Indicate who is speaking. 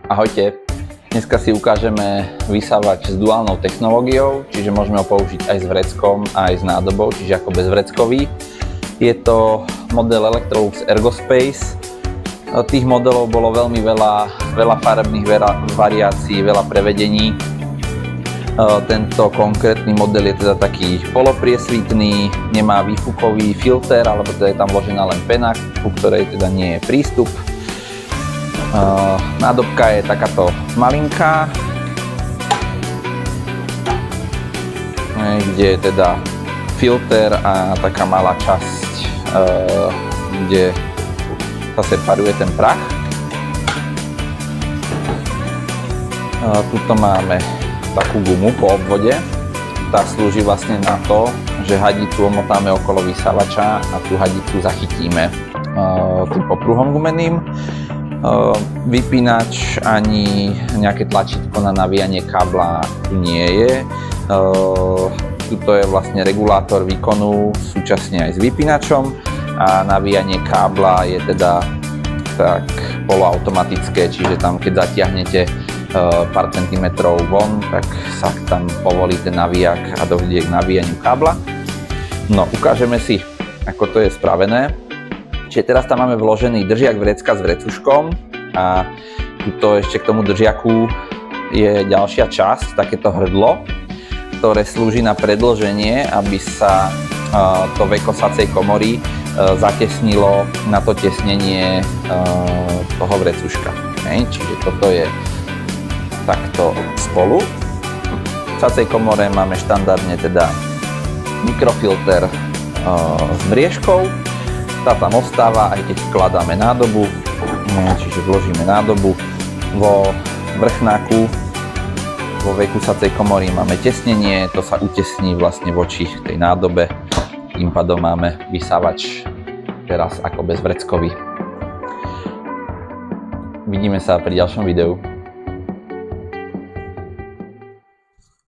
Speaker 1: Ahojte, dneska si ukážeme vysávač s duálnou technológiou, čiže môžeme ho použiť aj s vreckom, aj s nádobou, čiže ako bezvreckový. Je to model Electrolux Ergospace. Tých modelov bolo veľmi veľa farebných variácií, veľa prevedení. Tento konkrétny model je teda taký polopriesvitný, nemá výfukový filter, alebo teda je tam vložená len pena, ku ktorej teda nie je prístup. Nádobka je takáto malinká, kde je teda filter a taká malá časť, kde sa separuje ten prach. Tuto máme takú gumu po obvode, tá slúži vlastne na to, že hadicu omotáme okolo vysávača a tú hadicu zachytíme tým popruhom gumeným. Vypínač ani nejaké tlačítko na navíjanie kábla tu nie je. Tuto je vlastne regulátor výkonu súčasne aj s vypínačom a navíjanie kábla je teda tak poloautomatické, čiže tam keď zatiahnete pár centimetrov von, tak sa tam povolí ten navíjak a dojde k navíjaniu kábla. No, ukážeme si, ako to je spravené. Čiže teraz tam máme vložený držiak vrecka s vrecuškom a tuto ešte k tomu držiaku je ďalšia časť, takéto hrdlo, ktoré slúži na predĺženie, aby sa to veko sacej komory zatesnilo na to tesnenie toho vrecuška. Čiže toto je takto spolu. V sacej komore máme štandardne teda mikrofilter s mriežkou. Tá tam ostáva, aj keď vkladáme nádobu, čiže vložíme nádobu. Vo vrchnáku, vo veku sacej komory máme tesnenie, to sa utesní vlastne voči tej nádobe. Tým pádom máme vysávač teraz ako bezvreckový. Vidíme sa pri ďalšom videu.